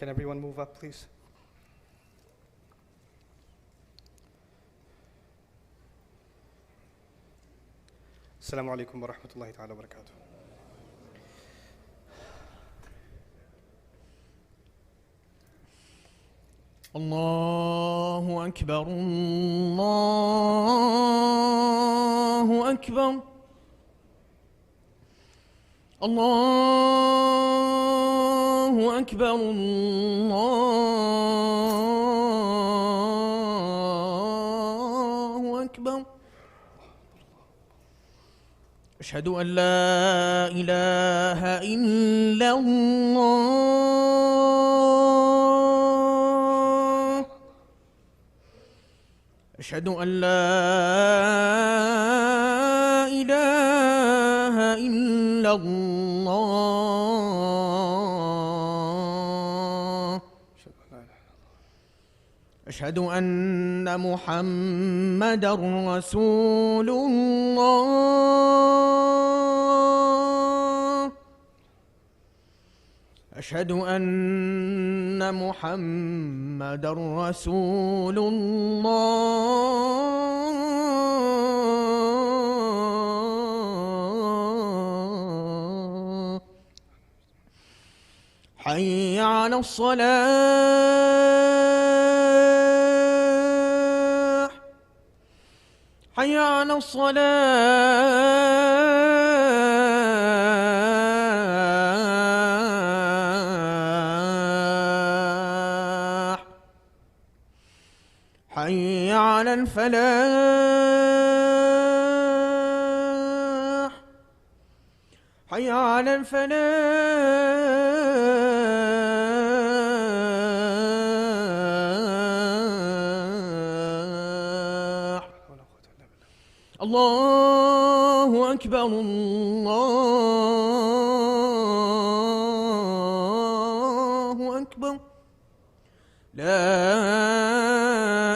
Can everyone move up, please? السلام عليكم ورحمة الله تعالى وبركاته. الله أكبر الله أكبر الله أكبر الله أكبر. أشهد أن لا إله إلا الله. أشهد أن لا إله إلا الله. أشهد أن محمدًا رسول الله. أشهد أن محمدًا رسول الله. حي على الصلاة. حي على الصلاة. حي على الفلاح. حي على الفلاح. الله أكبر الله أكبر. لا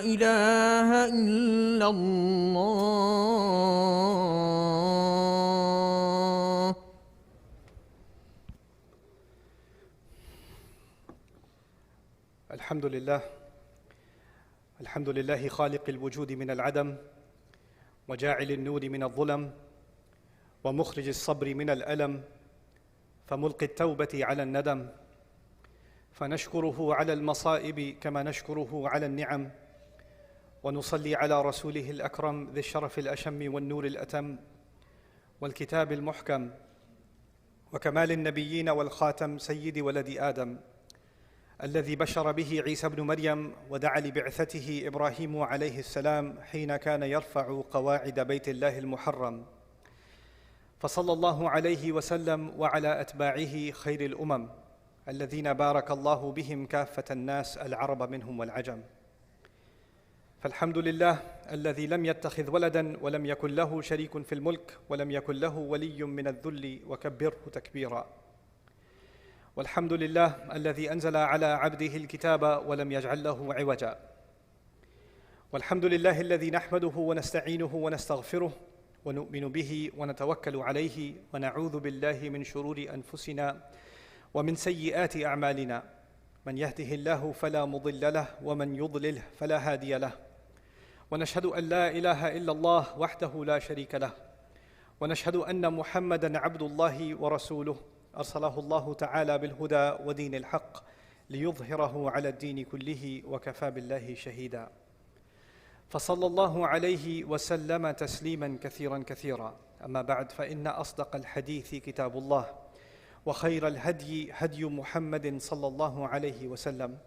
إله إلا الله. الحمد لله. الحمد لله خالق الوجود من العدم، وجاعل النور من الظلم، ومخرج الصبر من الألم، فملقي التوبة على الندم. فنشكره على المصائب كما نشكره على النعم، ونصلي على رسوله الأكرم ذي الشرف الأشم والنور الأتم والكتاب المحكم، وكمال النبيين والخاتم سيد ولد آدم، الذي بشر به عيسى بن مريم ودعا لبعثته إبراهيم عليه السلام حين كان يرفع قواعد بيت الله المحرم. فصلى الله عليه وسلم وعلى أتباعه خير الأمم الذين بارك الله بهم كافة الناس العرب منهم والعجم. فالحمد لله الذي لم يتخذ ولداً ولم يكن له شريك في الملك ولم يكن له ولي من الذل وكبره تكبيراً. والحمد لله الذي أنزل على عبده الكتاب ولم يجعل له عوجاً. والحمد لله الذي نحمده ونستعينه ونستغفره ونؤمن به ونتوكل عليه، ونعوذ بالله من شرور أنفسنا ومن سيئات أعمالنا. من يهده الله فلا مضل له، ومن يضلله فلا هادي له. ونشهد أن لا إله إلا الله وحده لا شريك له، ونشهد أن محمدًا عبد الله ورسوله أرسله الله تعالى بالهدى ودين الحق ليظهره على الدين كله، وكفى بالله شهيدا. فصلى الله عليه وسلم تسليما كثيرا كثيرا. أما بعد، فإن أصدق الحديث كتاب الله، وخير الهدي هدي محمد صلى الله عليه وسلم،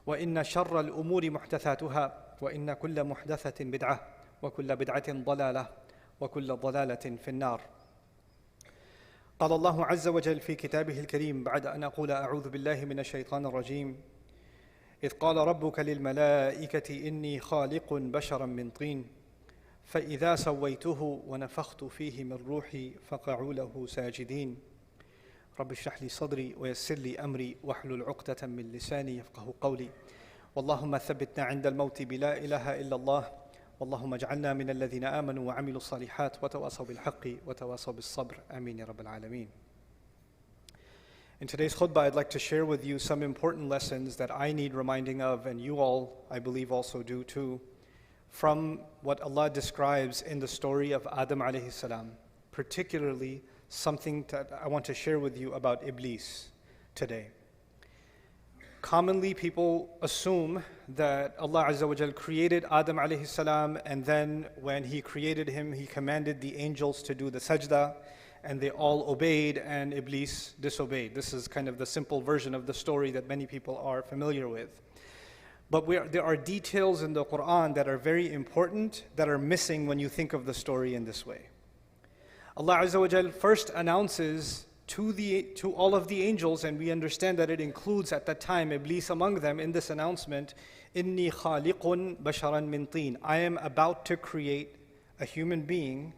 وإن شر الأمور محدثاتها، وإن كل محدثة بدعة، وكل بدعة ضلالة، وكل ضلالة في النار. قال الله عز وجل في كتابه الكريم بعد أن أقول أعوذ بالله من الشيطان الرجيم: إذ قال ربك للملائكة إني خالق بشرا من طين فإذا سويته ونفخت فيه من روحي فقعوا له ساجدين. رب اشرح لي صدري ويسر لي أمري واحلل عقدة من لساني يفقه قولي. واللهم ثبتنا عند الموت بلا إله إلا الله. واللهم اجعلنا من الذين آمنوا وعملوا الصالحات وتواصوا بالحق وتواصوا بالصبر. آمين يا رب العالمين. In today's khutbah, I'd like to share with you some important lessons that I need reminding of, and you all, I believe, also do too, from what Allah describes in the story of Adam alayhi salam, particularly something that I want to share with you about Iblis today. Commonly, people assume that Allah Azza wa Jal created Adam alayhi salam, and then when He created him, He commanded the angels to do the sajda, and they all obeyed, and Iblis disobeyed. This is kind of the simple version of the story that many people are familiar with. But there are details in the Quran that are very important that are missing when you think of the story in this way. Allah Azza wa Jal first announces to all of the angels, and we understand that it includes at that time Iblis among them in this announcement, Inni khaliqun basharan min teen. I am about to create a human being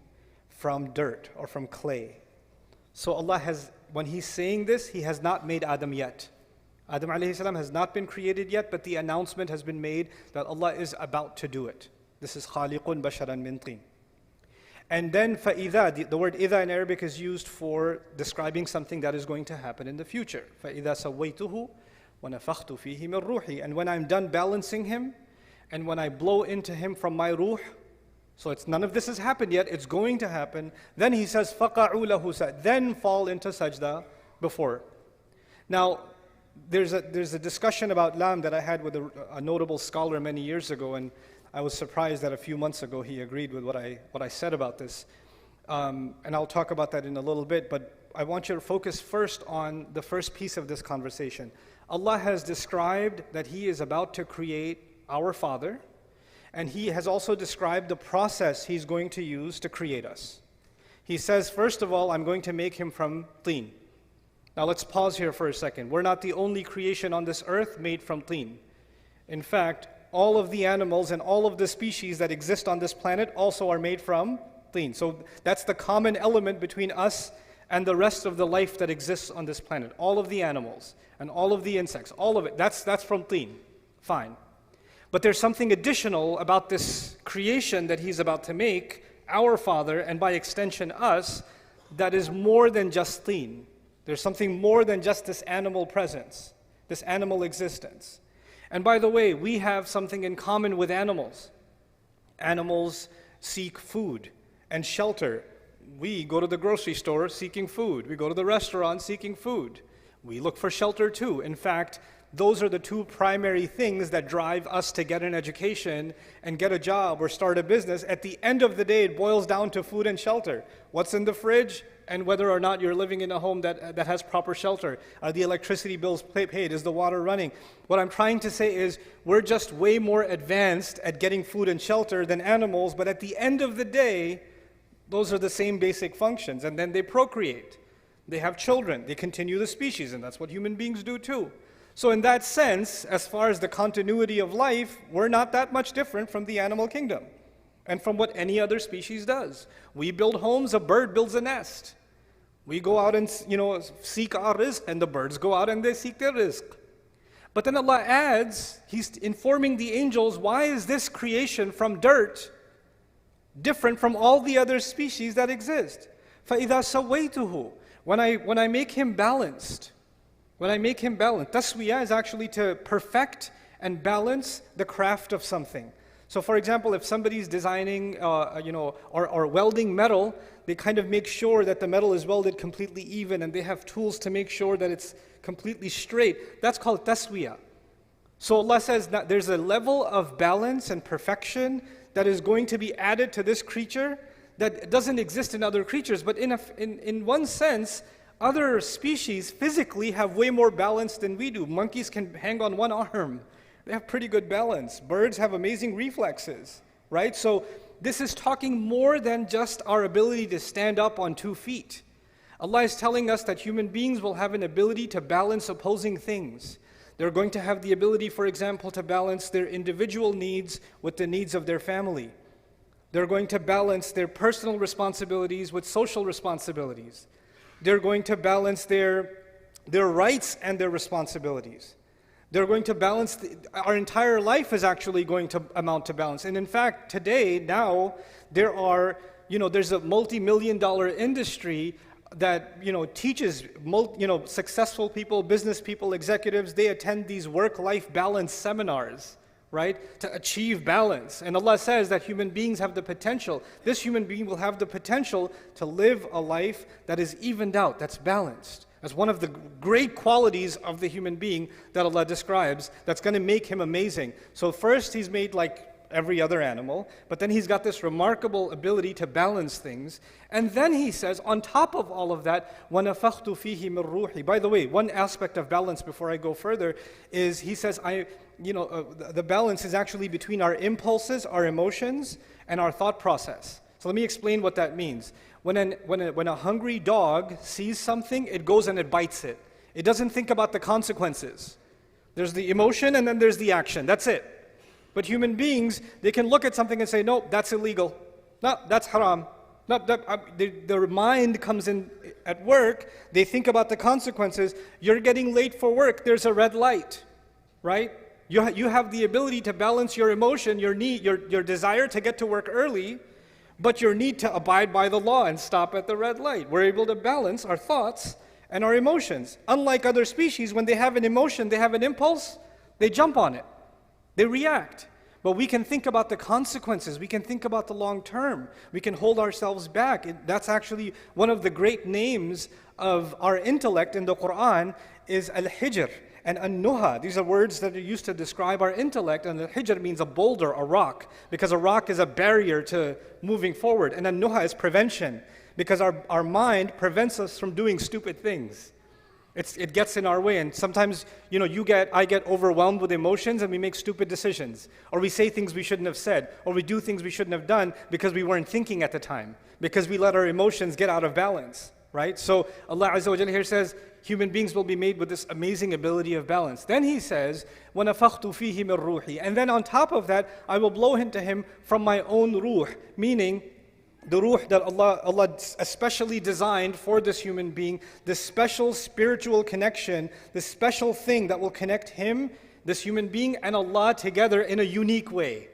from dirt or from clay. So Allah has, when He's saying this, He has not made Adam yet. Adam alayhi salam has not been created yet, but the announcement has been made that Allah is about to do it. This is khaliqun basharan min teen. And then فَإِذَا, the word إِذَا in Arabic is used for describing something that is going to happen in the future. فَإِذَا سَوَّيْتُهُ وَنَفَخْتُ فِيهِ مِنْ رُوحِي. And when I'm done balancing him, and when I blow into him from my ruh, so none of this has happened yet, it's going to happen. Then He says, فَقَعُوا لَهُ سَجْدًا. Then fall into sajda before. Now, there's a discussion about lam that I had with a notable scholar many years ago, and I was surprised that a few months ago he agreed with what I said about this. And I'll talk about that in a little bit, but I want you to focus first on the first piece of this conversation. Allah has described that He is about to create our Father, and He has also described the process He's going to use to create us. He says, first of all, I'm going to make him from teen. Now let's pause here for a second. We're not the only creation on this earth made from teen. In fact, all of the animals and all of the species that exist on this planet also are made from teen. So that's the common element between us and the rest of the life that exists on this planet. All of the animals and all of the insects, all of it, that's from teen. Fine. But there's something additional about this creation that He's about to make, our Father, and by extension us, that is more than just teen. There's something more than just this animal presence, this animal existence. And by the way, we have something in common with animals. Animals seek food and shelter. We go to the grocery store seeking food. We go to the restaurant seeking food. We look for shelter too. In fact, those are the two primary things that drive us to get an education and get a job or start a business. At the end of the day, it boils down to food and shelter. What's in the fridge, and whether or not you're living in a home that has proper shelter. Are the electricity bills paid? Is the water running? What I'm trying to say is we're just way more advanced at getting food and shelter than animals, but at the end of the day, those are the same basic functions. And then they procreate. They have children. They continue the species, and that's what human beings do too. So in that sense, as far as the continuity of life, we're not that much different from the animal kingdom and from what any other species does. We build homes, a bird builds a nest. We go out and seek our rizq, and the birds go out and they seek their rizq. But then Allah adds, He's informing the angels, why is this creation from dirt different from all the other species that exist? فَإِذَا سَوَّيْتُهُ. When I make him balanced, taswiyah is actually to perfect and balance the craft of something. So for example, if somebody's designing, or welding metal, they kind of make sure that the metal is welded completely even, and they have tools to make sure that it's completely straight. That's called taswiyah. So Allah says that there's a level of balance and perfection that is going to be added to this creature that doesn't exist in other creatures. But in one sense, other species physically have way more balance than we do. Monkeys can hang on one arm. They have pretty good balance. Birds have amazing reflexes, right? So this is talking more than just our ability to stand up on 2 feet. Allah is telling us that human beings will have an ability to balance opposing things. They're going to have the ability, for example, to balance their individual needs with the needs of their family. They're going to balance their personal responsibilities with social responsibilities. They're going to balance their rights and their responsibilities. They're going to balance, our entire life is actually going to amount to balance. And in fact, today, now, there's a multi-million-dollar industry that teaches successful people, business people, executives. They attend these work-life balance seminars, right, to achieve balance. And Allah says that human beings have the potential. This human being will have the potential to live a life that is evened out, that's balanced. That's one of the great qualities of the human being that Allah describes that's going to make him amazing. So first, he's made like every other animal, but then he's got this remarkable ability to balance things. And then he says, on top of all of that, وَنَفَخْتُ فِيهِ مِنْ رُوحِي. By the way, one aspect of balance before I go further is he says, the balance is actually between our impulses, our emotions, and our thought process. So let me explain what that means. When a hungry dog sees something, it goes and it bites it. It doesn't think about the consequences. There's the emotion and then there's the action. That's it. But human beings, they can look at something and say, no, that's illegal. No, that's haram. No, their mind comes in at work. They think about the consequences. You're getting late for work. There's a red light, right? You have the ability to balance your emotion, your need, your desire to get to work early, but your need to abide by the law and stop at the red light. We're able to balance our thoughts and our emotions. Unlike other species, when they have an emotion, they have an impulse, they jump on it. They react. But we can think about the consequences. We can think about the long term. We can hold ourselves back. That's actually one of the great names of our intellect in the Quran is Al-Hijr and An-Nuha. These are words that are used to describe our intellect. And Al-Hijr means a boulder, a rock, because a rock is a barrier to moving forward. And An-Nuha is prevention, because our mind prevents us from doing stupid things. It gets in our way, and sometimes, I get overwhelmed with emotions and we make stupid decisions. Or we say things we shouldn't have said, or we do things we shouldn't have done because we weren't thinking at the time, because we let our emotions get out of balance, right? So Allah Azza wa Jalla here says, human beings will be made with this amazing ability of balance. Then He says, وَنَفَخْتُ فِيهِ مِنْ رُوحِي. And then on top of that, I will blow into him from my own ruh, meaning the ruh that Allah especially designed for this human being, this special spiritual connection, this special thing that will connect him, this human being, and Allah together in a unique way,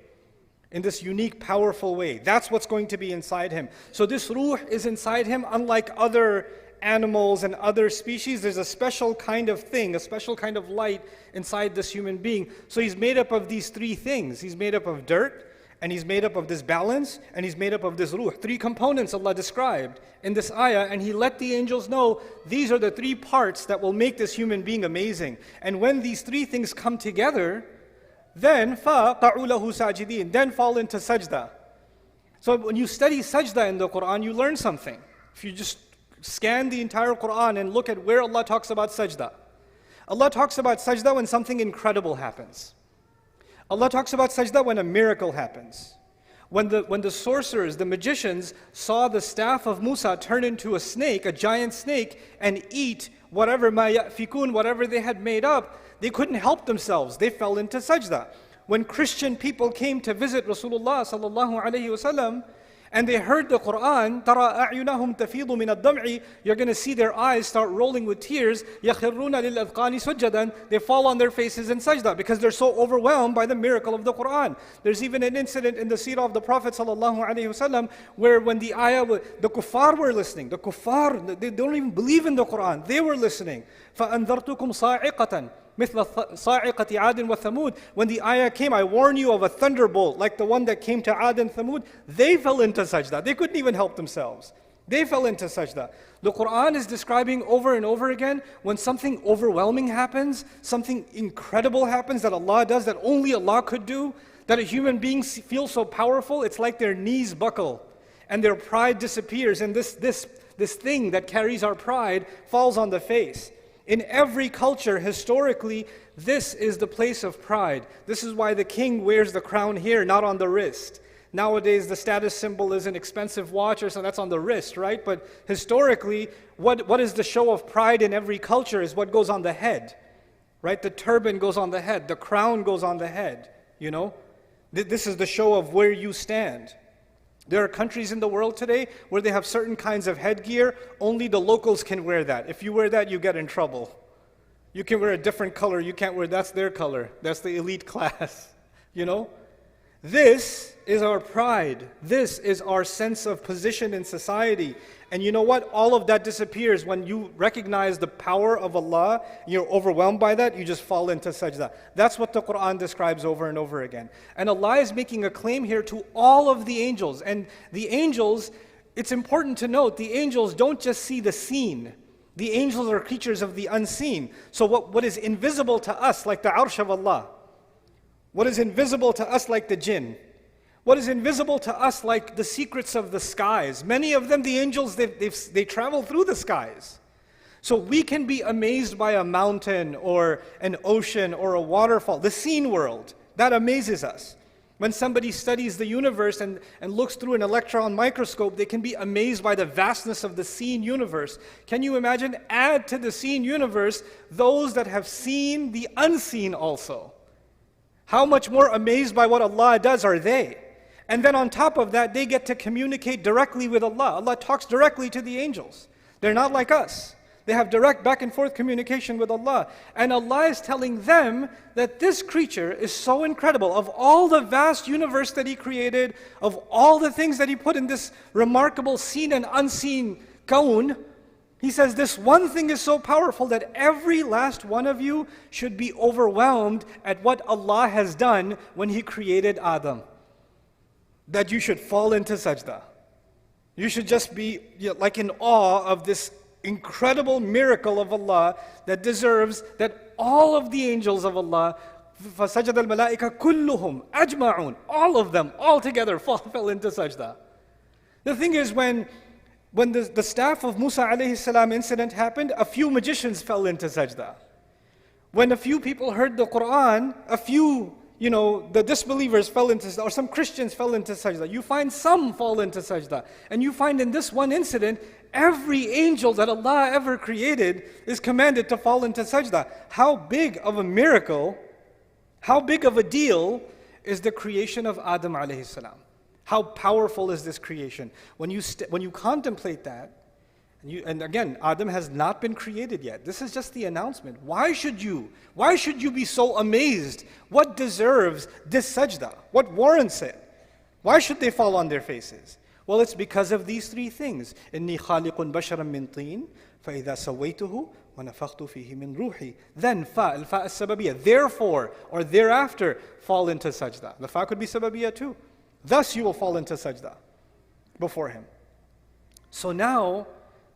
in this unique, powerful way. That's what's going to be inside him. So this ruh is inside him, unlike other animals and other species. There's a special kind of thing, a special kind of light inside this human being. So he's made up of these three things. He's made up of dirt, and he's made up of this balance, and he's made up of this ruh. Three components Allah described in this ayah, and He let the angels know these are the three parts that will make this human being amazing. And when these three things come together, then فَقَعُوا لَهُ سَاجِدِينَ, then fall into sajda. So when you study sajda in the Quran, you learn something. If you just scan the entire Quran and look at where Allah talks about sajda. Allah talks about sajda when something incredible happens. Allah talks about sajda when a miracle happens. When the sorcerers, the magicians, saw the staff of Musa turn into a snake, a giant snake, and eat whatever ma ya'fikun, whatever they had made up, they couldn't help themselves. They fell into sajda. When Christian people came to visit Rasulullah sallallahu alaihi wasallam, and they heard the Quran, تَرَى أَعْيُنَهُمْ تَفِيضُ مِنَ الدَّمْعِ, you're going to see their eyes start rolling with tears. يَخِرُّونَ لِلْأَذْقَانِ سُجَّدًا, they fall on their faces in sajda because they're so overwhelmed by the miracle of the Quran. There's even an incident in the seerah of the Prophet ﷺ where when the ayah, the kuffar were listening. The kuffar, they don't even believe in the Quran. They were listening. فَأَنذَرْتُكُمْ صَاعِقَةً مثل صاعقة عاد وثمود. When the ayah came, I warn you of a thunderbolt like the one that came to Ad and Thamud. They fell into sajda. They couldn't even help themselves. They fell into sajda. The Quran is describing over and over again when something overwhelming happens, something incredible happens that Allah does, that only Allah could do, that a human being feels so powerful, it's like their knees buckle and their pride disappears, and this thing that carries our pride falls on the face. In every culture, historically, this is the place of pride. This is why the king wears the crown here, not on the wrist. Nowadays, the status symbol is an expensive watch, or so that's on the wrist, right? But historically, what is the show of pride in every culture is what goes on the head, right? The turban goes on the head. The crown goes on the head, This is the show of where you stand. There are countries in the world today where they have certain kinds of headgear. Only the locals can wear that. If you wear that, you get in trouble. You can wear a different color. You can't wear, that's their color. That's the elite class. This is our pride. This is our sense of position in society. And you know what? All of that disappears when you recognize the power of Allah. You're overwhelmed by that, you just fall into sajda. That's what the Quran describes over and over again. And Allah is making a claim here to all of the angels. And the angels, it's important to note, the angels don't just see the seen. The angels are creatures of the unseen. So what is invisible to us, like the arsh of Allah, what is invisible to us like the jinn, what is invisible to us like the secrets of the skies. Many of them, the angels, they travel through the skies. So we can be amazed by a mountain or an ocean or a waterfall, the seen world. That amazes us. When somebody studies the universe and looks through an electron microscope, they can be amazed by the vastness of the seen universe. Can you imagine? Add to the seen universe those that have seen the unseen also. How much more amazed by what Allah does are they? And then on top of that, they get to communicate directly with Allah. Allah talks directly to the angels. They're not like us. They have direct back and forth communication with Allah. And Allah is telling them that this creature is so incredible. Of all the vast universe that He created, of all the things that He put in this remarkable seen and unseen kaun, He says this one thing is so powerful that every last one of you should be overwhelmed at what Allah has done when He created Adam. That you should fall into sajda. You should just be like in awe of this incredible miracle of Allah that deserves that all of the angels of Allah, فَسَجَدَ الْمَلَائِكَ كُلُّهُمْ أَجْمَعُونَ, all of them, all together fell into sajda. The thing is, when the staff of Musa alayhi salam incident happened, a few magicians fell into sajda. When a few people heard the Quran, a few, the disbelievers fell into sajda, or some Christians fell into sajda. You find some fall into sajda. And you find in this one incident, every angel that Allah ever created is commanded to fall into sajda. How big of a miracle, how big of a deal is the creation of Adam alayhi salam? How powerful is this creation? When you contemplate that, and again, Adam has not been created yet. This is just the announcement. Why should you be so amazed? What deserves this sajda? What warrants it? Why should they fall on their faces? Well, it's because of these three things. إِنِّي خَالِقٌ بَشَرًا مِّن طِينٍ فَإِذَا سَوَّيْتُهُ وَنَفَخْتُ فِيهِ مِّن رُوحِي. Then الفاء السببية. Therefore, or thereafter, fall into sajda. The fa could be sababiyah too. Thus you will fall into sajda before Him. So now,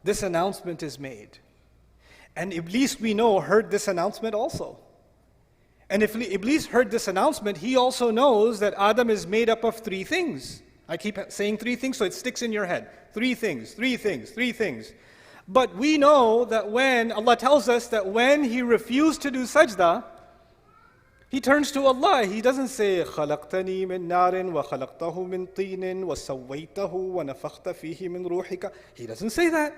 this announcement is made. And Iblis, we know, heard this announcement also. And if Iblis heard this announcement, he also knows that Adam is made up of three things. I keep saying three things so it sticks in your head. Three things, three things, three things. But we know that when Allah tells us that when he refused to do sajda, he turns to Allah. He doesn't say خَلَقْتَنِي مِن نَارٍ وَخَلَقْتَهُ مِن طِينٍ وَسَوَّيْتَهُ وَنَفَخْتَ فِيهِ مِن رُوحِكَ. He doesn't say that.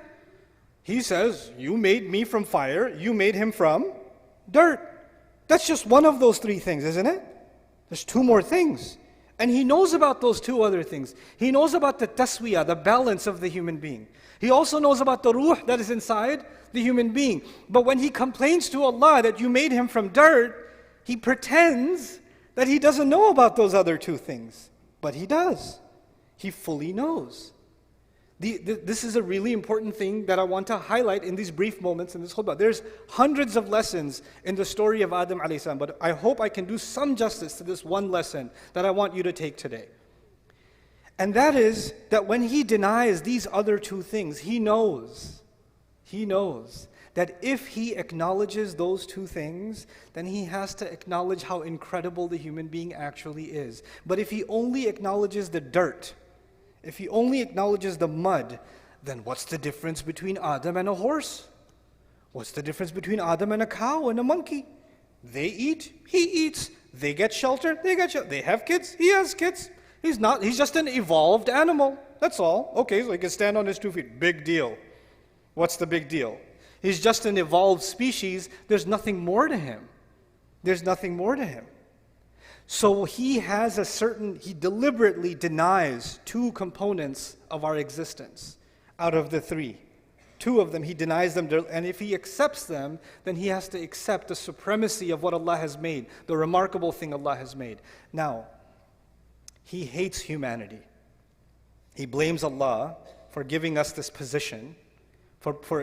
He says, you made me from fire, you made him from dirt. That's just one of those three things, isn't it? There's two more things. And he knows about those two other things. He knows about the taswiyah, the balance of the human being. He also knows about the ruh that is inside the human being. But when he complains to Allah that you made him from dirt, he pretends that he doesn't know about those other two things. But he does. He fully knows. This is a really important thing that I want to highlight in these brief moments in this khutbah. There's hundreds of lessons in the story of Adam alayhi salam, but I hope I can do some justice to this one lesson that I want you to take today. And that is that when he denies these other two things, he knows that if he acknowledges those two things, then he has to acknowledge how incredible the human being actually is. But if he only acknowledges the dirt, if he only acknowledges the mud, then what's the difference between Adam and a horse? What's the difference between Adam and a cow and a monkey? They eat, he eats. They get shelter, they get shelter. They have kids, he has kids. He's just an evolved animal. That's all. Okay, so he can stand on his 2 feet. Big deal. What's the big deal? He's just an evolved species. There's nothing more to him. There's nothing more to him. So he deliberately denies two components of our existence out of the three. Two of them, he denies them, and if he accepts them, then he has to accept the supremacy of what Allah has made, the remarkable thing Allah has made. Now, He hates humanity. He blames Allah for giving us this position.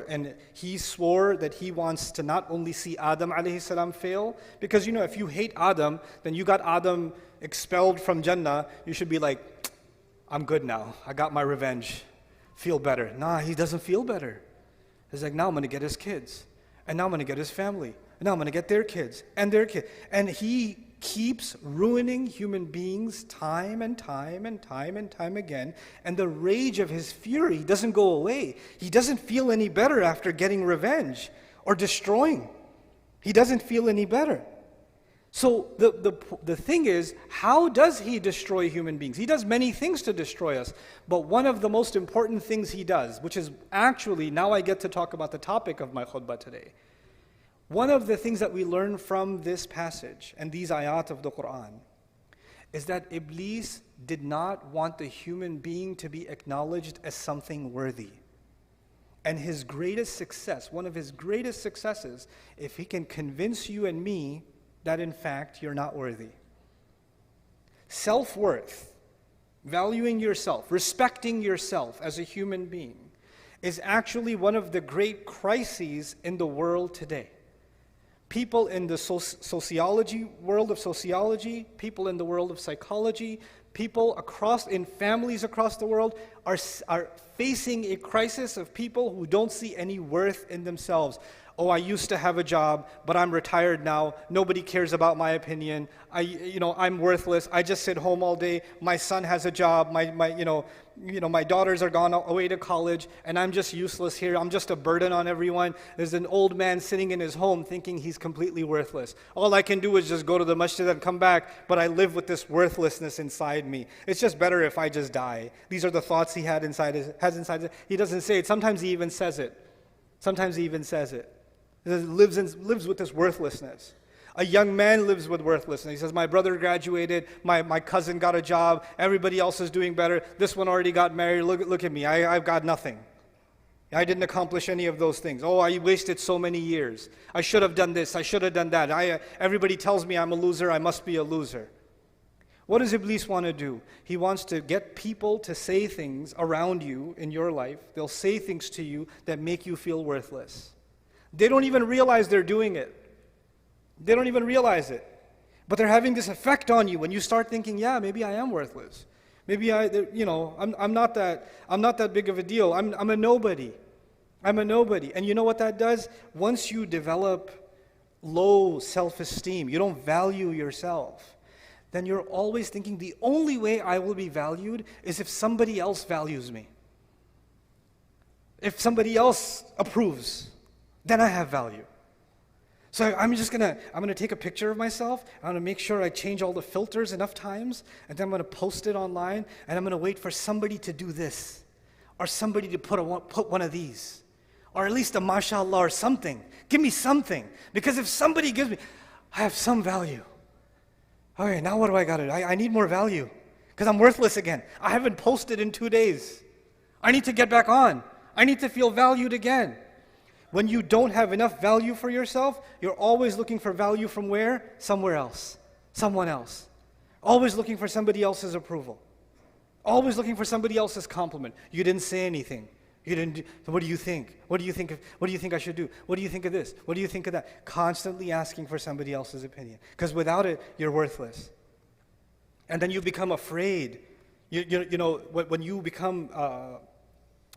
And he swore that he wants to not only see Adam alayhi salam fail, because if you hate Adam, then you got Adam expelled from Jannah, you should be like, I'm good now, I got my revenge, feel better. Nah, he doesn't feel better. He's like, now I'm going to get his kids, and now I'm going to get his family, and now I'm going to get their kids, and their kids. And he keeps ruining human beings time and time and time and time again, and the rage of his fury doesn't go away. He doesn't feel any better after getting revenge or destroying. He doesn't feel any better. So the thing is, how does he destroy human beings? He does many things to destroy us, but one of the most important things he does, which is actually, now I get to talk about the topic of my khutbah today. One of the things that we learn from this passage and these ayat of the Quran is that Iblis did not want the human being to be acknowledged as something worthy. And his greatest success, one of his greatest successes, if he can convince you and me that in fact you're not worthy. Self-worth, valuing yourself, respecting yourself as a human being, is actually one of the great crises in the world today. People in the sociology, world of sociology, people in the world of psychology, people in families across the world are facing a crisis of people who don't see any worth in themselves. Oh, I used to have a job, but I'm retired now. Nobody cares about my opinion. I'm worthless. I just sit home all day. My son has a job. My daughters are gone away to college, and I'm just useless here. I'm just a burden on everyone. There's an old man sitting in his home thinking he's completely worthless. All I can do is just go to the masjid and come back, but I live with this worthlessness inside me. It's just better if I just die. These are the thoughts he has inside. He doesn't say it. Sometimes he even says it. He lives with this worthlessness. A young man lives with worthlessness. He says, my brother graduated, my cousin got a job, everybody else is doing better, this one already got married, look at me, I've got nothing. I didn't accomplish any of those things. Oh, I wasted so many years. I should have done this, I should have done that. Everybody tells me I'm a loser, I must be a loser. What does Iblis want to do? He wants to get people to say things around you in your life. They'll say things to you that make you feel worthless. They don't even realize they're doing it. They don't even realize it. But they're having this effect on you when you start thinking, yeah, maybe I am worthless. Maybe I'm not that big of a deal. I'm a nobody. I'm a nobody. And you know what that does? Once you develop low self-esteem, you don't value yourself, then you're always thinking the only way I will be valued is if somebody else values me. If somebody else approves, then I have value. So I'm gonna take a picture of myself, I'm gonna make sure I change all the filters enough times, and then I'm gonna post it online, and I'm gonna wait for somebody to do this, or somebody to put one of these, or at least a mashallah or something. Give me something, because if somebody gives me, I have some value. Okay, now what do I gotta do? I need more value, because I'm worthless again. I haven't posted in 2 days. I need to get back on. I need to feel valued again. When you don't have enough value for yourself, you're always looking for value from where? Somewhere else. Someone else. Always looking for somebody else's approval. Always looking for somebody else's compliment. You didn't say anything. What do you think? What do you think I should do? What do you think of this? What do you think of that? Constantly asking for somebody else's opinion. Because without it, you're worthless. And then you become afraid. When you become...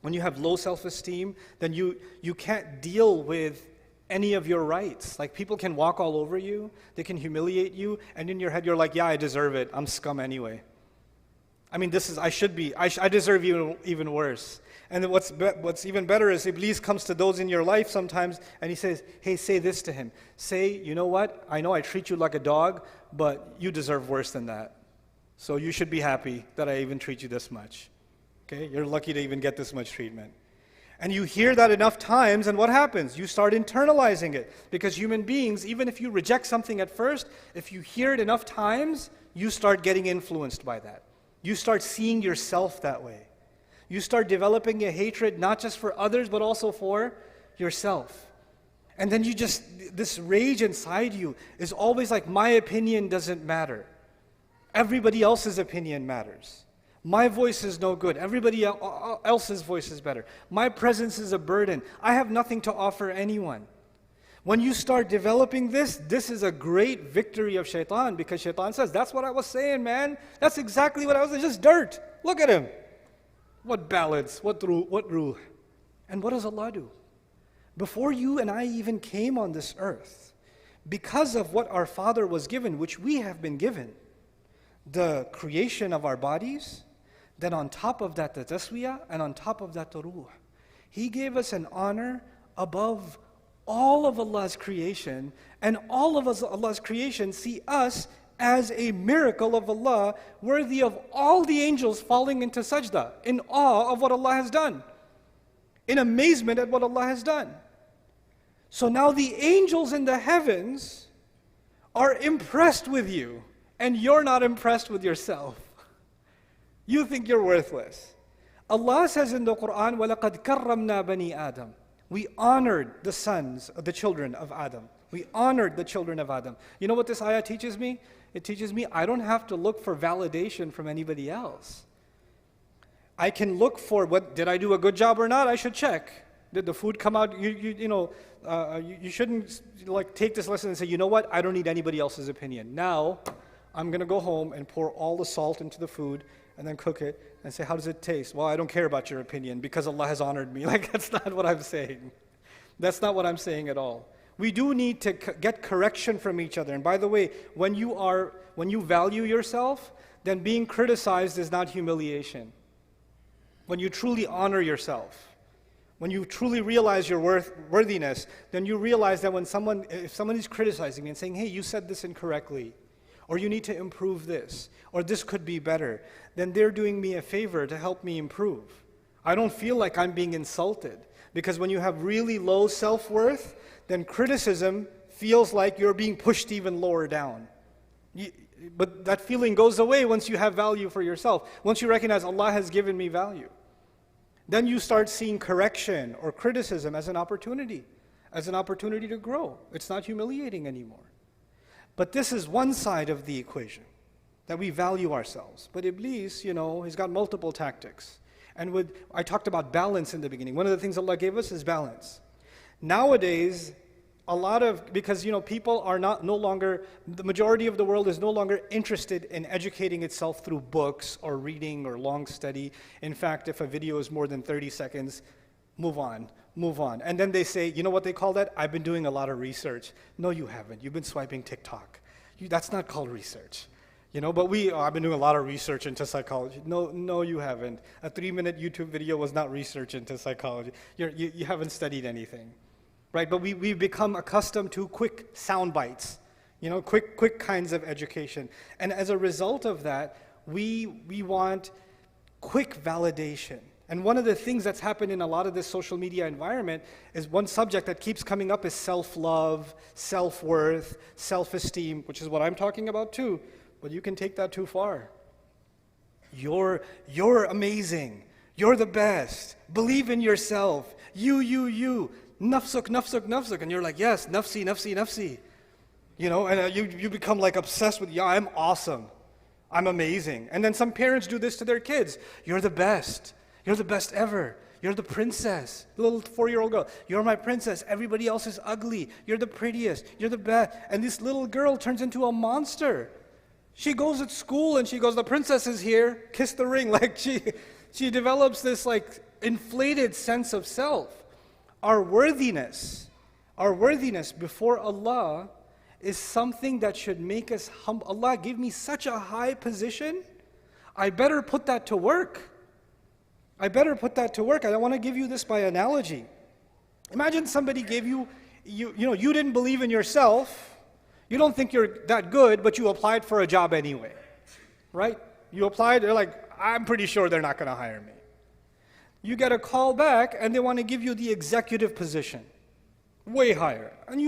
When you have low self-esteem, then you can't deal with any of your rights. Like, people can walk all over you, they can humiliate you, and in your head you're like, yeah, I deserve it, I'm scum anyway. I mean, I deserve even worse. And then what's even better is Iblis comes to those in your life sometimes, and he says, hey, say this to him. Say, you know what, I know I treat you like a dog, but you deserve worse than that. So you should be happy that I even treat you this much. Okay, you're lucky to even get this much treatment. And you hear that enough times, and what happens? You start internalizing it. Because human beings, even if you reject something at first, if you hear it enough times, you start getting influenced by that. You start seeing yourself that way. You start developing a hatred not just for others, but also for yourself. And then this rage inside you is always like, my opinion doesn't matter. Everybody else's opinion matters. My voice is no good. Everybody else's voice is better. My presence is a burden. I have nothing to offer anyone. When you start developing this is a great victory of shaitan, because shaitan says, that's what I was saying, man. That's exactly what I was saying. Just dirt. Look at him. What balance, what ruh. And what does Allah do? Before you and I even came on this earth, because of what our father was given, which we have been given, the creation of our bodies, then on top of that the taswiyah, and on top of that the ruh. He gave us an honor above all of Allah's creation, and all of Allah's creation see us as a miracle of Allah, worthy of all the angels falling into sajda, in awe of what Allah has done, in amazement at what Allah has done. So now the angels in the heavens are impressed with you, and you're not impressed with yourself. You think you're worthless. Allah says in the Quran, وَلَقَدْ كَرَّمْنَا بَنِي آدَمَ. We honored the children of Adam. We honored the children of Adam. You know what this ayah teaches me? It teaches me I don't have to look for validation from anybody else. I can look for, did I do a good job or not? I should check. Did the food come out? You shouldn't take this lesson and say, you know what? I don't need anybody else's opinion. Now, I'm going to go home and pour all the salt into the food and then cook it and say, how does it taste? Well, I don't care about your opinion because Allah has honored me. That's not what I'm saying. That's not what I'm saying at all. We do need to get correction from each other. And by the way, when you value yourself, then being criticized is not humiliation. When you truly honor yourself, when you truly realize your worthiness, then you realize that if someone is criticizing me and saying, hey, you said this incorrectly, or you need to improve this, or this could be better, then they're doing me a favor to help me improve. I don't feel like I'm being insulted, because when you have really low self-worth, then criticism feels like you're being pushed even lower down. But that feeling goes away once you have value for yourself, once you recognize Allah has given me value. Then you start seeing correction or criticism as an opportunity to grow. It's not humiliating anymore. But this is one side of the equation, that we value ourselves. But Iblis, he's got multiple tactics. And I talked about balance in the beginning. One of the things Allah gave us is balance. Nowadays, because people are no longer, the majority of the world is no longer interested in educating itself through books or reading or long study. In fact, if a video is more than 30 seconds, move on. And then they say, you know what they call that? I've been doing a lot of research. No, you haven't. You've been swiping TikTok. That's not called research. But I've been doing a lot of research into psychology. No, you haven't. A 3-minute YouTube video was not research into psychology. You haven't studied anything. Right, but we've become accustomed to quick sound bites, quick kinds of education. And as a result of that, we want quick validation. And one of the things that's happened in a lot of this social media environment is one subject that keeps coming up is self-love, self-worth, self-esteem, which is what I'm talking about too, but you can take that too far. You're amazing. You're the best. Believe in yourself. You. Nafsuk. And you're like, yes, nafsi. And you become obsessed with, I'm awesome. I'm amazing. And then some parents do this to their kids. You're the best. You're the best ever. You're the princess. The little 4-year-old girl. You're my princess. Everybody else is ugly. You're the prettiest. You're the best. And this little girl turns into a monster. She goes at school and she goes, the princess is here. Kiss the ring. She develops this inflated sense of self. Our worthiness before Allah is something that should make us humble. Allah gave me such a high position, I better put that to work. I want to give you this by analogy. Imagine somebody gave you didn't believe in yourself, you don't think you're that good, but you applied for a job anyway, right? You applied, they're like, I'm pretty sure they're not going to hire me. You get a call back and they want to give you the executive position, way higher. And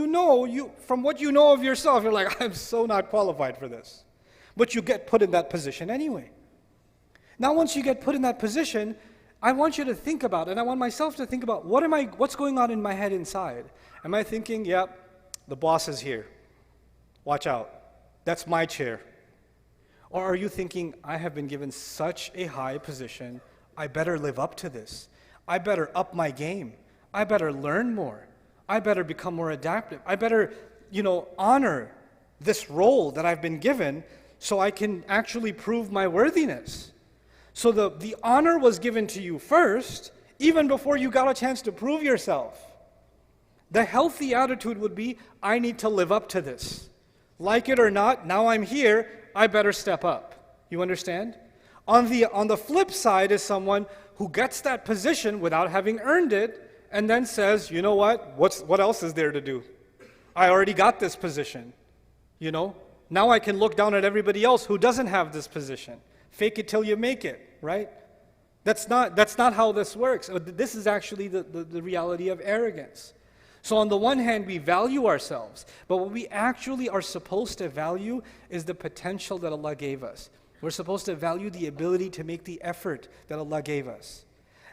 from what you know of yourself, you're like, I'm so not qualified for this. But you get put in that position anyway. Now once you get put in that position, I want you to think about, and I want myself to think about, what's going on in my head inside? Am I thinking, yep, the boss is here. Watch out. That's my chair. Or are you thinking, I have been given such a high position, I better live up to this. I better up my game. I better learn more. I better become more adaptive. I better, honor this role that I've been given so I can actually prove my worthiness. So the honor was given to you first, even before you got a chance to prove yourself. The healthy attitude would be, I need to live up to this. Like it or not, now I'm here, I better step up. You understand? On the flip side is someone who gets that position without having earned it, and then says, you know what else is there to do? I already got this position. Now I can look down at everybody else who doesn't have this position. Fake it till you make it, right? That's not how this works. This is actually the reality of arrogance. So on the one hand, we value ourselves, but what we actually are supposed to value is the potential that Allah gave us. We're supposed to value the ability to make the effort that Allah gave us,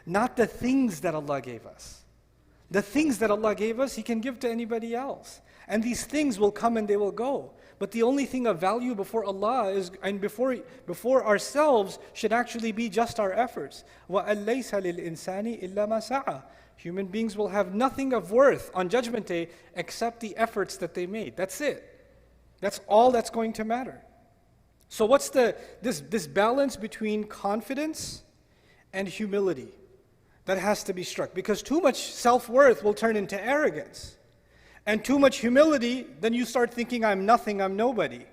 not the things that Allah gave us. The things that Allah gave us, He can give to anybody else. And these things will come and they will go. But the only thing of value before Allah is, and before ourselves, should actually be just our efforts. وَأَلَّيْسَ لِلْإِنسَانِ إِلَّا مَا سَعَى. Human beings will have nothing of worth on Judgment Day except the efforts that they made. That's it. That's all that's going to matter. So what's this balance between confidence and humility that has to be struck? Because too much self-worth will turn into arrogance. And too much humility, then you start thinking, I'm nothing, I'm nobody.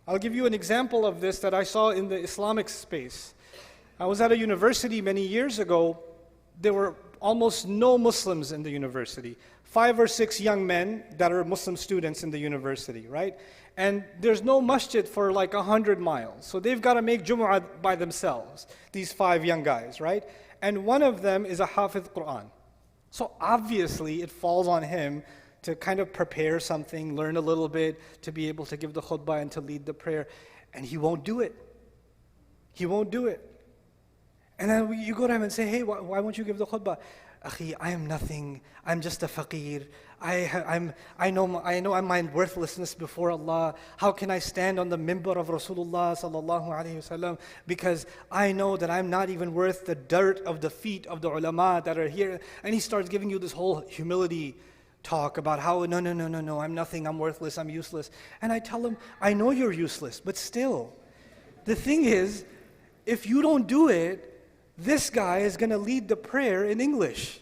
I'll give you an example of this that I saw in the Islamic space. I was at a university many years ago. There were almost no Muslims in the university. 5 or 6 young men that are Muslim students in the university, right? And there's no masjid for like 100 miles. So they've got to make Jumu'ah by themselves, these 5 young guys, right? And one of them is a Hafiz Quran. So obviously it falls on him to kind of prepare something, learn a little bit, to be able to give the khutbah and to lead the prayer. And he won't do it. He won't do it. And then you go to him and say, hey, why won't you give the khutbah? Akhi, I am nothing. I'm just a faqir. I know I'm my worthlessness before Allah. How can I stand on the mimbar of Rasulullah sallallahu alaihi wasallam? Because I know that I'm not even worth the dirt of the feet of the ulama that are here. And he starts giving you this whole humility talk about how, no, I'm nothing, I'm worthless, I'm useless. And I tell him, I know you're useless, but still, the thing is, if you don't do it, this guy is going to lead the prayer in English.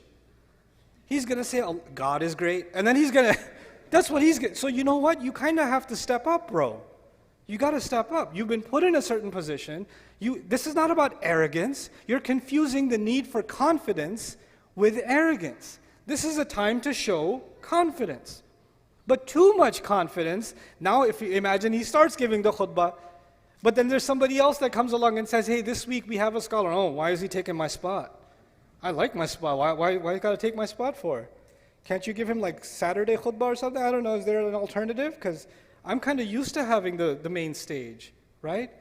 He's going to say, oh, God is great. And then that's what he's going to. So you know what? You kind of have to step up, bro. You got to step up. You've been put in a certain position. This is not about arrogance. You're confusing the need for confidence with arrogance. This is a time to show confidence. But too much confidence, now if you imagine he starts giving the khutbah, but then there's somebody else that comes along and says, hey, this week we have a scholar. Oh, why is he taking my spot? I like my spot. Why you got to take my spot for? Can't you give him like Saturday khutbah or something? I don't know. Is there an alternative? Because I'm kind of used to having the main stage, right?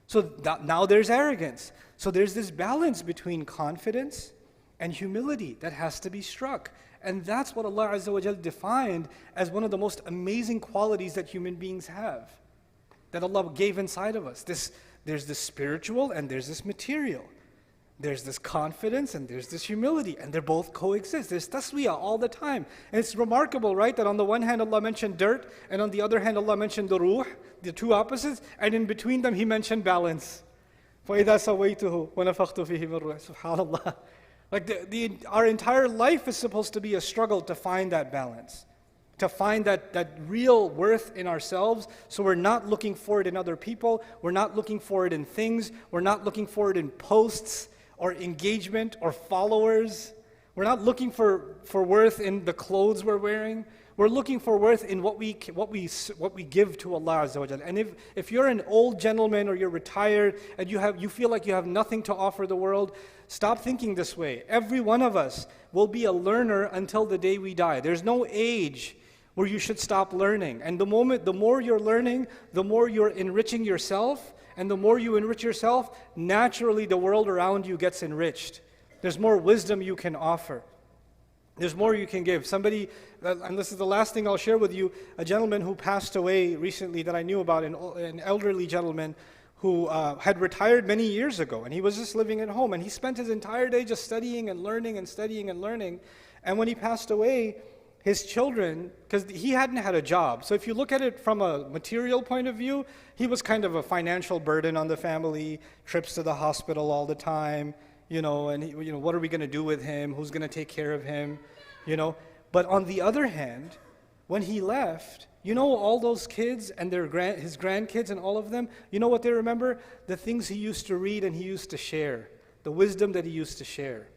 So now there's arrogance. So there's this balance between confidence and humility that has to be struck. And that's what Allah Azza wa Jal defined as one of the most amazing qualities that human beings have, that Allah gave inside of us. There's this spiritual and there's this material. There's this confidence and there's this humility, and they both coexist. There's taswiyah all the time. And it's remarkable, right, that on the one hand Allah mentioned dirt, and on the other hand Allah mentioned the ruh, the two opposites, and in between them He mentioned balance. فَإِذَا سَوَيْتُهُ وَنَفَخْتُ فِيهِ مِنْ رُوحِي. SubhanAllah. Like our entire life is supposed to be a struggle to find that balance, to find that real worth in ourselves, so we're not looking for it in other people, we're not looking for it in things, we're not looking for it in posts or engagement or followers. We're not looking for worth in the clothes we're wearing. We're looking for worth in what we give to Allah Azza wa Jalla. And if you're an old gentleman or you're retired and you feel like you have nothing to offer the world, stop thinking this way. Every one of us will be a learner until the day we die. There's no age where you should stop learning. And the more you're learning, the more you're enriching yourself, and the more you enrich yourself, naturally the world around you gets enriched. There's more wisdom you can offer. There's more you can give. Somebody, and this is the last thing I'll share with you, a gentleman who passed away recently that I knew about, an elderly gentleman who had retired many years ago, and he was just living at home, and he spent his entire day just studying and learning and studying and learning. And when he passed away, his children, because he hadn't had a job, so if you look at it from a material point of view, he was kind of a financial burden on the family, trips to the hospital all the time, and what are we going to do with him? Who's going to take care of him? But on the other hand, when he left, all those kids and his grandkids and all of them, what they remember? The things he used to read and he used to share, the wisdom that he used to share.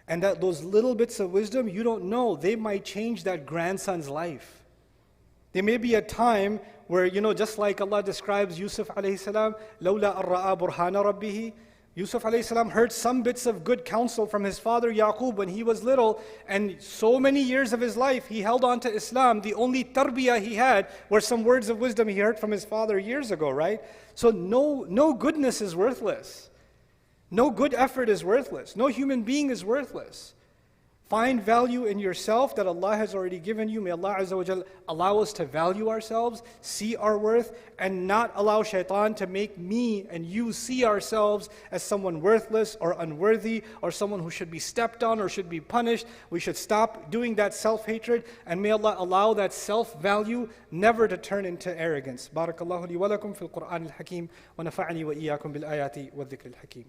And that those little bits of wisdom, you don't know, they might change that grandson's life. There may be a time where, just like Allah describes Yusuf alayhi salam, لَوْلَا أَرَّأَى بُرْهَانَ رَبِّهِ, Yusuf alayhi salam heard some bits of good counsel from his father Yaqub when he was little, and so many years of his life he held on to Islam. The only tarbiyah he had were some words of wisdom he heard from his father years ago, right? So no goodness is worthless. No good effort is worthless. No human being is worthless. Find value in yourself that Allah has already given you. May Allah Azza wa Jal allow us to value ourselves, see our worth, and not allow shaitan to make me and you see ourselves as someone worthless or unworthy or someone who should be stepped on or should be punished. We should stop doing that self-hatred, and may Allah allow that self-value never to turn into arrogance. Barakallahu li wa lakum fil Qur'an al-Hakim wa nafa'ani wa iyyakum bil ayati wa dhikr al-Hakim.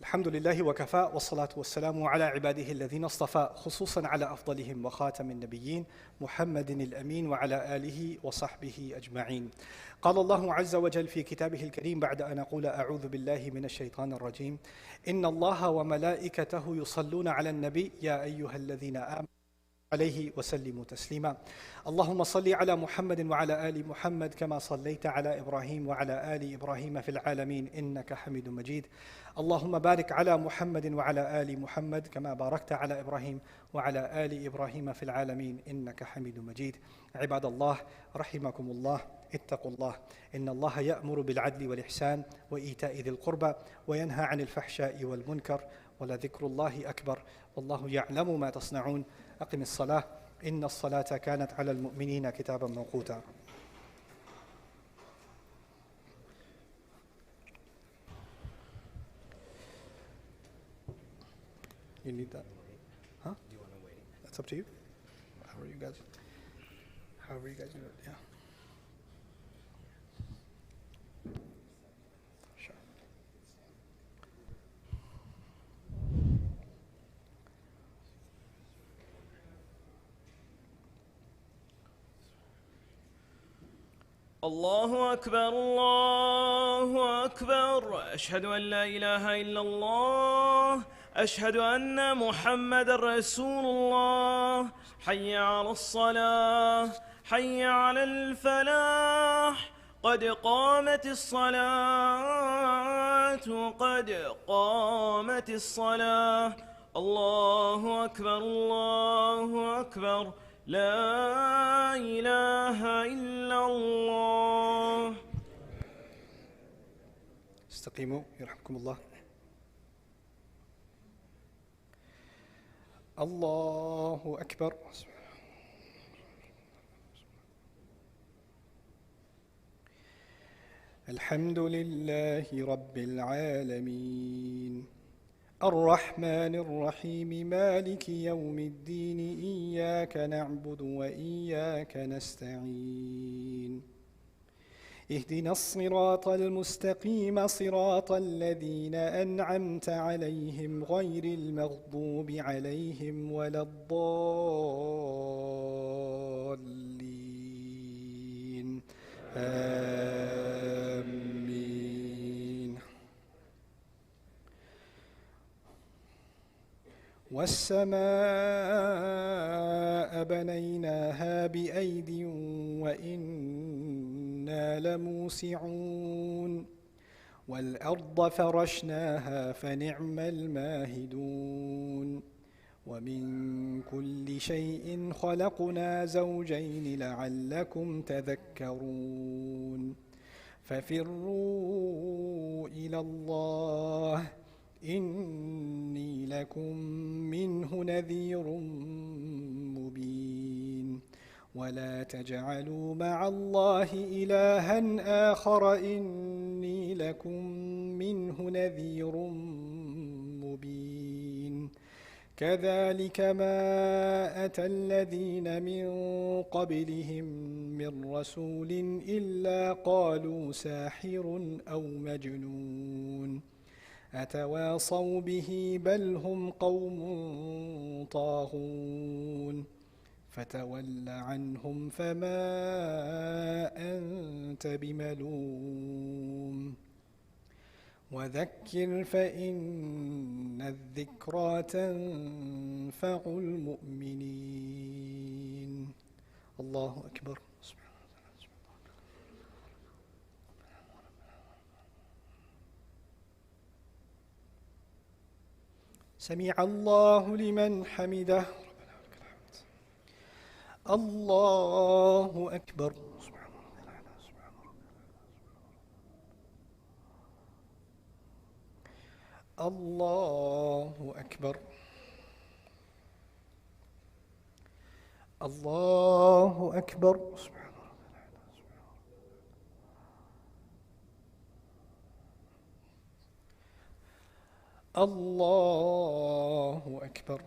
الحمد لله وكفى والصلاة والسلام على عباده الذين اصطفى خصوصا على أفضلهم وخاتم النبيين محمد الأمين وعلى آله وصحبه أجمعين. قال الله عز وجل في كتابه الكريم بعد أن أقول أعوذ بالله من الشيطان الرجيم إن الله وملائكته يصلون على النبي يا أيها الذين آمنوا عليه وسلموا تسليما. اللهم صل على محمد وعلى آل محمد كما صليت على إبراهيم وعلى آل إبراهيم في العالمين إنك حميد مجيد. اللهم بارك على محمد وعلى آل محمد كما باركت على إبراهيم وعلى آل إبراهيم في العالمين إنك حميد مجيد. عباد الله رحمكم الله، اتقوا الله، إن الله يأمر بالعدل والإحسان وإيتاء ذي القربى وينهى عن الفحشاء والمنكر ولذكر الله أكبر والله يعلم ما تصنعون. أقم الصلاة إن الصلاة كانت على المؤمنين كتابا موقوتا. You need that? Huh? Do you want to wait? That's up to you. However you guys do it, yeah. Sure. الله أكبر الله أكبر أشهد أن لا إله إلا الله أشهد أن محمد رسول الله حي على الصلاة حي على الفلاح قد قامت الصلاة قد قامت الصلاة الله أكبر الله أكبر لا إله إلا الله. استقيموا يرحمكم الله. الله أكبر. الحمد لله رب العالمين الرحمن الرحيم مالك يوم الدين إياك نعبد وإياك نستعين اهدنا الصراط المستقيم صراط الذين أنعمت عليهم غير المغضوب عليهم ولا الضالين آمين. والسماء بنيناها بأيد وإنا لموسعون والأرض فرشناها فنعم الماهدون ومن كل شيء خلقنا زوجين لعلكم تذكرون ففروا إلى الله إني لكم منه نذير مبين ولا تجعلوا مع الله إلها آخر إني لكم منه نذير مبين كذلك ما أتى الذين من قبلهم من رسول إلا قالوا ساحر أو مجنون أتواصوا به بل هم قوم طاغون فتول عنهم فما أنت بملوم وذكر فإن الذكرى تنفع المؤمنين. الله أكبر. سمع الله لمن حمده. الله أكبر. الله أكبر. الله أكبر. الله أكبر.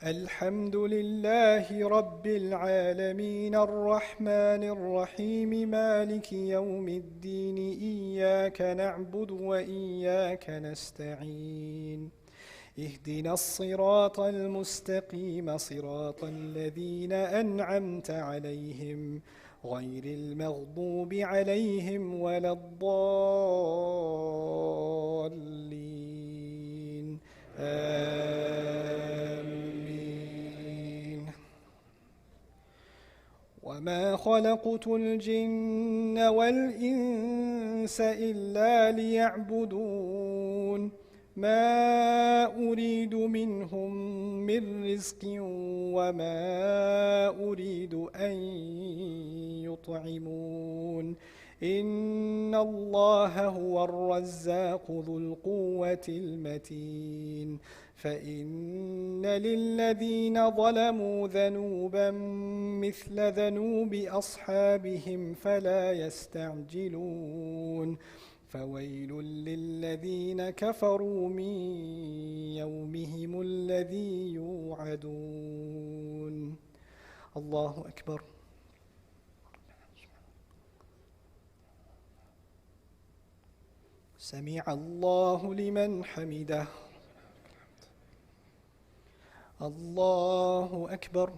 الحمد لله رب العالمين الرحمن الرحيم مالك يوم الدين إياك نعبد وإياك نستعين اهدنا الصراط المستقيم صراط الذين أنعمت عليهم غير المغضوب عليهم ولا الضالين آمين. وما خلقت الجن والإنس إلا ليعبدون ما أريد منهم من رزق وما أريد أن يطعمون إن الله هو الرزاق ذو القوة المتين فإن للذين ظلموا ذنوبا مثل ذنوب أصحابهم فلا يستعجلون فويل للذين كفروا من يومهم الذي يوعدون. الله أكبر. سمع الله لمن حمده. الله أكبر.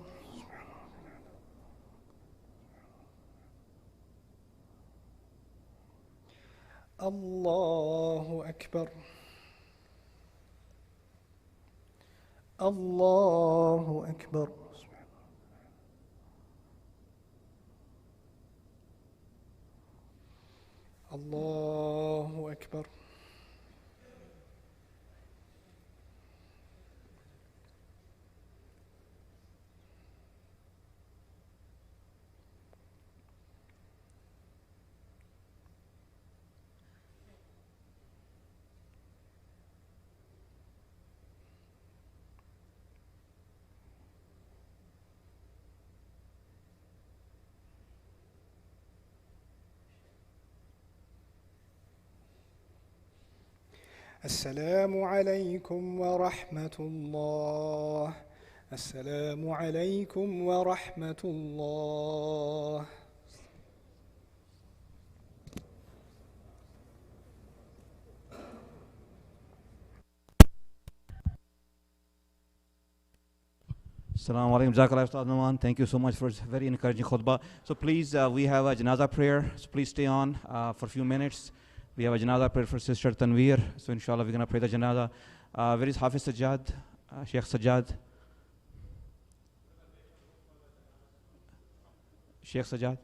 الله أكبر. الله أكبر. الله أكبر. السلام عليكم ورحمة الله. السلام عليكم ورحمة الله. Assalamu alaikum. Jazakallah Ustaz Nouman. Thank you so much for very encouraging khutbah. So please, we have a janazah prayer. So please stay on for a few minutes. We have a janazah prayer for Sister Tanveer. So inshallah we're going to pray the janazah. Where is Hafiz Sajjad? Sheikh Sajjad? Sheikh Sajjad?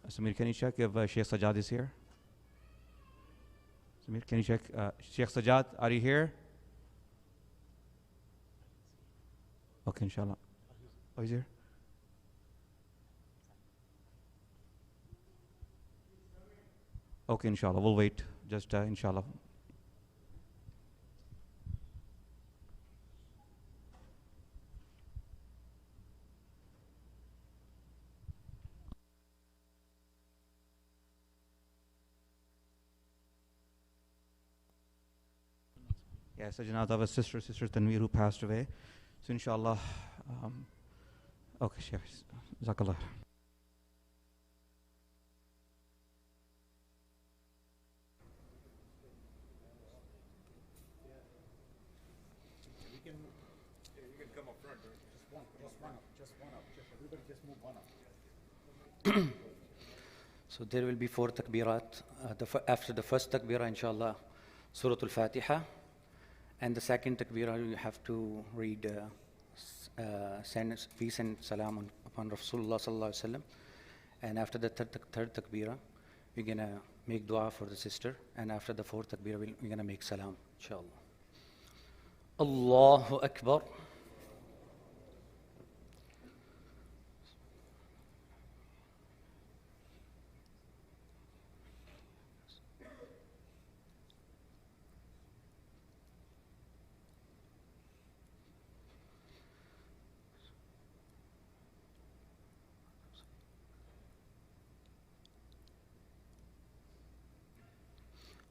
Samir, can you check if Sheikh Sajjad is here? Samir, can you check? Sheikh Sajjad, are you here? Okay, inshallah. Oh, he's here? Okay, inshallah. We'll wait. Just inshallah. Yes, a janazah of a sister Tanveer, who passed away. So inshallah, okay, Sheikh, Jazakallah. You can come up front. Just one up. Everybody just move one up. So there will be 4 takbirat. After the first takbirah, inshallah, Surah Al-Fatiha. And the second takbirah, you have to read peace and salam upon Rasulullah sallallahu alaihi wasallam. And after the third takbirah, we're going to make dua for the sister. And after the 4th takbirah, we're going to make salam, inshallah. Allahu Akbar.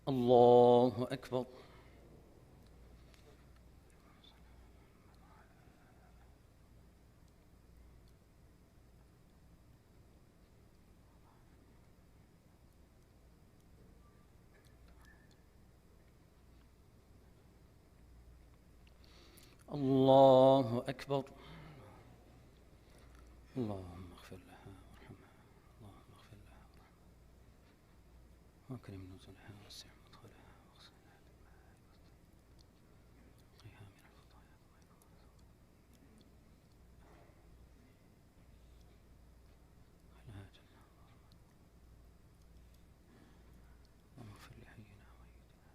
Allahu Akbar. Allahu Akbar. اللهم اغفر لها وارحمها اللهم اغفر لها وارحمها واكرم نزلها ووسع مدخلها واغسلها بالماء وقها من الخطايا خلها جنة اللهم اغفر لحينا وميتنا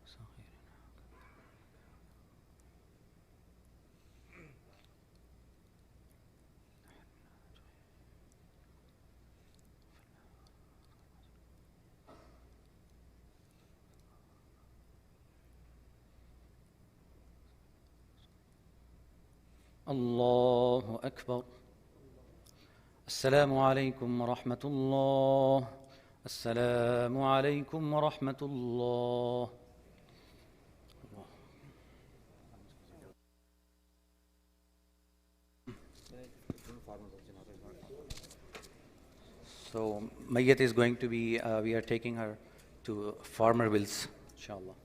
وصغيرنا الله أكبر. السلام عليكم ورحمة الله. السلام عليكم ورحمة الله. So Mayyat is going to be, we are taking her to Farmer Wills, inshallah.